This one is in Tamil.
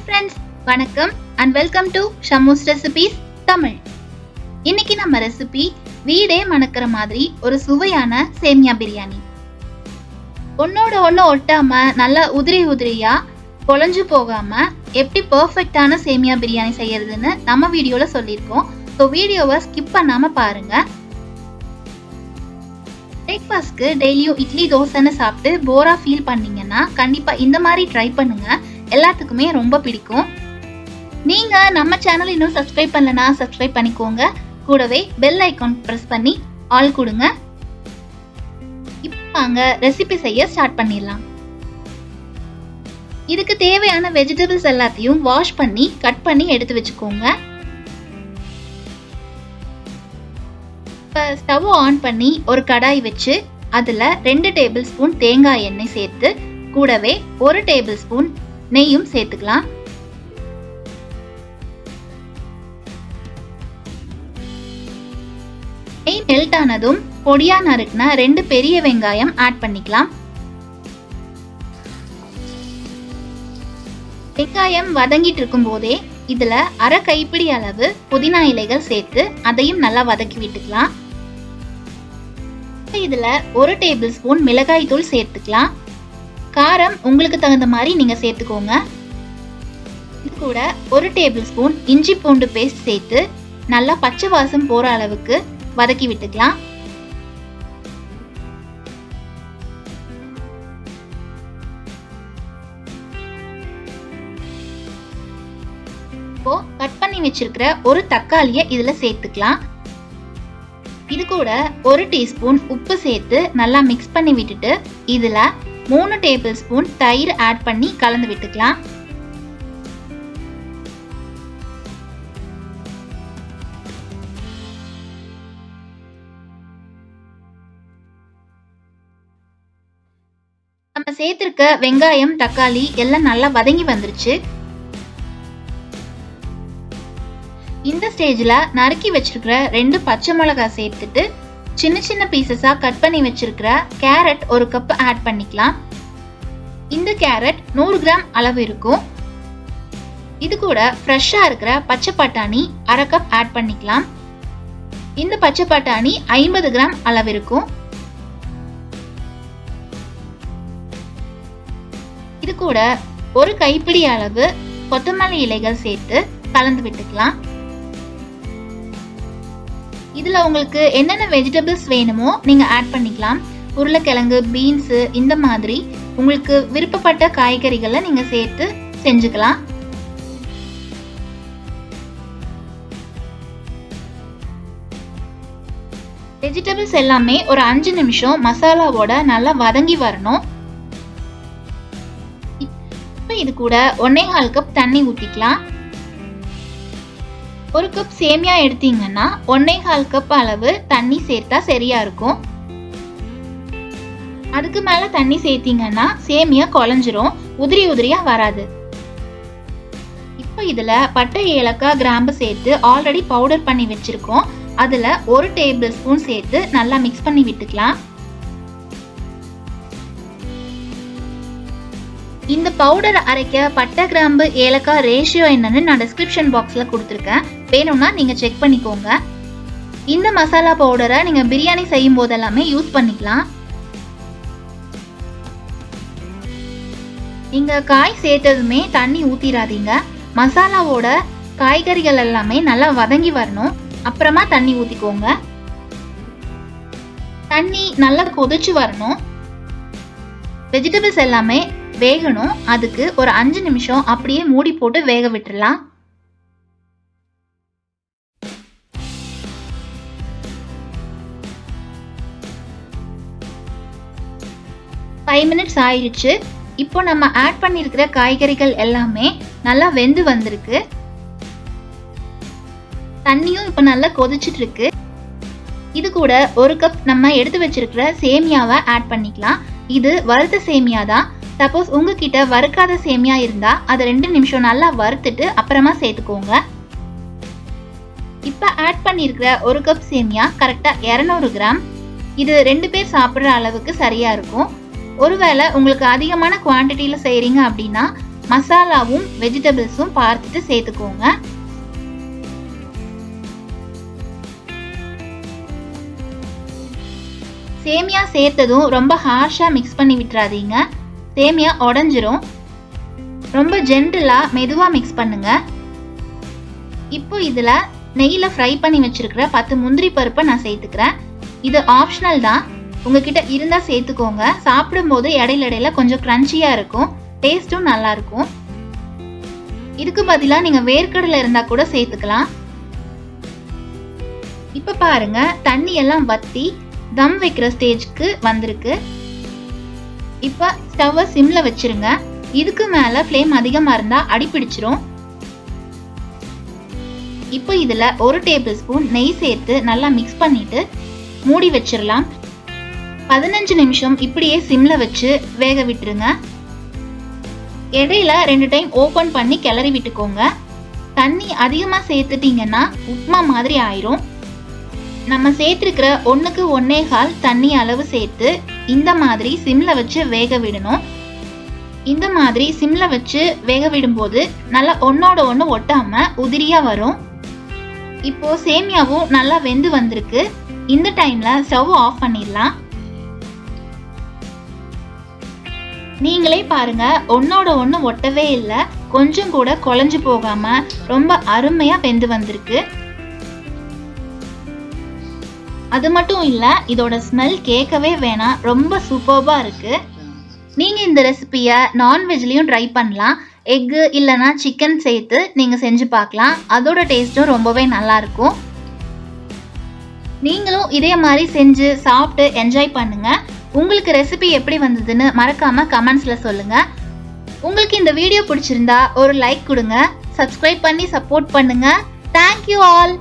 ஃப்ரெண்ட்ஸ், வணக்கம் and welcome to Shammu's recipes Tamil. இன்னைக்கு நம்ம ரெசிபி வீடே மணக்கிற மாதிரி ஒரு சுவையான சேமியா பிரியாணி. ஒன்னோட ஒன்று ஒட்டாம நல்லா உதிரி உதிரியா குழஞ்சு போகாம எப்படி பெர்ஃபெக்டான சேமியா பிரியாணி செய்யறதுன்னு நம்ம வீடியோல சொல்லியிருக்கோம். ஸோ வீடியோவை ஸ்கிப் பண்ணாம பாருங்க. பிரேக்ஃபாஸ்ட்க்கு டெய்லியும் இட்லி தோசைன்னு சாப்பிட்டு போரா ஃபீல் பண்ணீங்கன்னா கண்டிப்பா இந்த மாதிரி ட்ரை பண்ணுங்க. எல்லாத்துக்குமே ரொம்ப பிடிக்கும். நீங்க நம்ம சேனல் இன்னும் சப்ஸ்கிரைப் பண்ணலனா சப்ஸ்கிரைப் பண்ணிக்கோங்க. கூடவே பெல் ஐகான் பிரஸ் பண்ணி ஆல் கொடுங்க. இப்போ வாங்க ரெசிபி செய்ய ஸ்டார்ட் பண்ணிடலாம். இதுக்கு தேவையான வெஜிடபிள்ஸ் எல்லாத்தையும் வாஷ் பண்ணி கட் பண்ணி எடுத்து வச்சுக்கோங்க. இப்போ ஸ்டவ் ஆன் பண்ணி ஒரு கடாய் வச்சு அதில் 2 டேபிள் ஸ்பூன் தேங்காய் எண்ணெய் சேர்த்து கூடவே 1 டேபிள் ஸ்பூன் நெய்யும் சேர்த்துக்கலாம். நெய் மெல்ட் ஆனதும் பொடியா நறுக்குன 2 பெரிய வெங்காயம் ஆட் பண்ணிக்கலாம். வெங்காயம் வதங்கிட்டு இருக்கும் போதே இதுல அரை கைப்பிடி அளவு புதினா இலைகள் சேர்த்து அதையும் நல்லா வதக்கி விட்டுக்கலாம். இதுல 1 டேபிள் ஸ்பூன் மிளகாய் தூள் சேர்த்துக்கலாம். காரம் உங்களுக்கு தகுந்த மாதிரி நீங்க சேர்த்துக்கோங்க. இது கூட 1 டேபிள் ஸ்பூன் இஞ்சி பூண்டு பேஸ்ட் சேர்த்து நல்லா பச்சை வாசம் போற அளவுக்கு வதக்கி விட்டுக்கலாம். இப்போ கட் பண்ணி வச்சிருக்கிற ஒரு தக்காளியை இதுல சேர்த்துக்கலாம். இது கூட 1 டீஸ்பூன் உப்பு சேர்த்து நல்லா மிக்ஸ் பண்ணி விட்டுட்டு இதுல 3 டேபிள் ஸ்பூன் தயிர் ஆட் பண்ணி கலந்து விட்டுக்கலாம். நம்ம சேர்த்திருக்க வெங்காயம் தக்காளி எல்லாம் நல்லா வதங்கி வந்துருச்சு. இந்த ஸ்டேஜ்ல நறுக்கி வச்சிருக்கிற 2 பச்சை மிளகாய் சேர்த்துட்டு சின்ன சின்ன பீசஸா கட் பண்ணி வச்சிருக்கிற கேரட் 1 கப் ஆட் பண்ணிக்கலாம். இந்த கேரட் 100 கிராம் அளவு இருக்கும். இது கூட ஃப்ரெஷ்ஷா இருக்கிற பச்சை பட்டாணி அரை கப் ஆட் பண்ணிக்கலாம். இந்த பச்சை பட்டாணி 50 கிராம் அளவு இருக்கும். இது கூட 1 கைப்பிடி அளவு கொத்தமல்லி இலைகள் சேர்த்து கலந்து விட்டுக்கலாம். இதுல உங்களுக்கு என்னென்ன வெஜிடபிள்ஸ் வேணுமோ நீங்க ஆட் பண்ணிக்கலாம். உருளைக்கிழங்கு, பீன்ஸ் இந்த மாதிரி உங்களுக்கு விருப்பப்பட்ட காய்கறிகளை நீங்க சேர்த்து செஞ்சுக்கலாம். வெஜிடபிள்ஸ் எல்லாமே ஒரு 5 நிமிஷம் மசாலாவோட நல்லா வதங்கி வரணும். இப்போ இது கூட 1.25 கப் தண்ணி ஊத்திக்கலாம். 1 கப் சேமியா எடுத்தீங்கன்னா 1.25 கப் அளவு தண்ணி சேர்த்தா சரியா இருக்கும். அதுக்கு மேல தண்ணி சேர்த்தீங்கன்னா சேமியா குழஞ்சிரும், உதிரி உதிரியா வராது. இப்போ இதுல பட்டை, ஏலக்காய், கிராம்பு சேர்த்து ஆல்ரெடி பவுடர் பண்ணி வச்சிருக்கோம். அதுல 1 டேபிள் ஸ்பூன் சேர்த்து நல்லா மிக்ஸ் பண்ணி விட்டுக்கலாம். இந்த பவுடர் அரைக்க பட்டை, கிராம்பு, ஏலக்காய் ரேஷியோ என்னன்னு நான் டிஸ்கிரிப்ஷன் பாக்ஸ்ல கொடுத்துருக்கேன். வேணும்னா நீங்க செக் பண்ணிக்கோங்க. இந்த மசாலா பவுடரை நீங்க பிரியாணி செய்யும் போதெல்லாமே யூஸ் பண்ணிக்கலாம். நீங்க காய் சேர்த்ததுமே தண்ணி ஊத்திராதீங்க. மசாலாவோட காய்கறிகள் எல்லாமே நல்லா வதங்கி வரணும். அப்புறமா தண்ணி ஊத்திக்கோங்க. தண்ணி நல்லா கொதிச்சு வரணும். வெஜிடபிள்ஸ் எல்லாமே வேகணும். அதுக்கு ஒரு 5 நிமிஷம் அப்படியே மூடி போட்டு வேக விட்டுறலாம். Five minutes ஆயிடுச்சு. இப்போ நம்ம ஆட் பண்ணியிருக்கிற காய்கறிகள் எல்லாமே நல்லா வெந்து வந்திருக்கு. தண்ணியும் இப்போ நல்லா கொதிச்சிட்டு இருக்கு. இது கூட 1 கப் நம்ம எடுத்து வச்சிருக்கிற சேமியாவை ஆட் பண்ணிக்கலாம். இது வறுத்த சேமியா தான். சப்போஸ் உங்ககிட்ட வறுக்காத சேமியா இருந்தா அதை 2 நிமிஷம் நல்லா வறுத்துட்டு அப்புறமா சேர்த்துக்கோங்க. இப்போ ஆட் பண்ணியிருக்கிற 1 கப் சேமியா கரெக்டா 200 கிராம். இது 2 பேர் சாப்பிட்ற அளவுக்கு சரியா இருக்கும். ஒருவேளை உங்களுக்கு அதிகமான குவான்டிட்டியில் செய்கிறீங்க அப்படின்னா மசாலாவும் வெஜிடபிள்ஸும் பார்த்துட்டு சேர்த்துக்கோங்க. சேமியா சேர்த்ததும் ரொம்ப ஹார்ஷா மிக்ஸ் பண்ணி விட்டுறாதீங்க. சேமியா உடஞ்சிரும். ரொம்ப ஜென்டிலா மெதுவா மிக்ஸ் பண்ணுங்க. இப்போ இதுல நெய்யில ஃப்ரை பண்ணி வச்சிருக்கிற 10 முந்திரி பருப்பை நான் சேர்த்துக்கிறேன். இது ஆப்ஷனல் தான், உங்ககிட்ட இருந்தா சேர்த்துக்கோங்க. சாப்பிடும்போது இடையில கொஞ்சம் கிரன்ச்சியா இருக்கும், டேஸ்டும் நல்லா இருக்கும். இதுக்கு பதிலா நீங்க வேர்க்கடலை இருந்தா கூட சேர்த்துக்கலாம். இப்ப பாருங்க, தண்ணி எல்லாம் வத்தி தம் வைக்கிற ஸ்டேஜ்க்கு வந்திருக்கு. இப்ப ஸ்டவ்வை சிம்ல வச்சிருங்க. இதுக்கு மேல ஃப்ளேம் அதிகமா இருந்தா அடி பிடிச்சிரும். இப்போ இதுல 1 டேபிள் ஸ்பூன் நெய் சேர்த்து நல்லா மிக்ஸ் பண்ணிட்டு மூடி வச்சிடலாம். 15 நிமிஷம் இப்படியே சிம்ல வச்சு வேக விட்டுருங்க. இடையில 2 டைம் ஓபன் பண்ணி கிளறி விட்டுக்கோங்க. தண்ணி அதிகமா சேர்த்துட்டீங்கன்னா உப்புமா மாதிரி ஆயிரும். நம்ம சேர்த்துருக்கிற 1க்கு 1.25 தண்ணி அளவு சேர்த்து இந்த மாதிரி சிம்ல வச்சு வேக விடணும். இந்த மாதிரி சிம்ல வச்சு வேக விடும்போது நல்லா ஒன்னோட ஒன்று ஒட்டாம உதிரியா வரும். இப்போ சேமியாவும் நல்லா வெந்து வந்திருக்கு. இந்த டைம்ல ஸ்டவ் ஆஃப் பண்ணிடலாம். நீங்களே பாருங்க, ஒன்னோட ஒன்று ஒட்டவே இல்லை, கொஞ்சம் கூட குழஞ்சு போகாம ரொம்ப அருமையா வெந்து வந்திருக்கு. அது மட்டும் இல்ல, இதோட ஸ்மெல் கேட்கவே வேணாம், ரொம்ப சூப்பர்பா இருக்கு. நீங்க இந்த ரெசிபியை நான்வெஜ்லயும் ட்ரை பண்ணலாம். எக்கு இல்லைன்னா சிக்கன் சேர்த்து நீங்க செஞ்சு பார்க்கலாம். அதோட டேஸ்ட்டும் ரொம்பவே நல்லா இருக்கும். நீங்களும் இதே மாதிரி செஞ்சு சாப்பிட்டு என்ஜாய் பண்ணுங்க. உங்களுக்கு ரெசிபி எப்படி வந்ததுன்னு மறக்காம கமெண்ட்ஸ்ல சொல்லுங்க. உங்களுக்கு இந்த வீடியோ பிடிச்சிருந்தா ஒரு லைக் கொடுங்க, சப்ஸ்கிரைப் பண்ணி சப்போர்ட் பண்ணுங்க. Thank you all.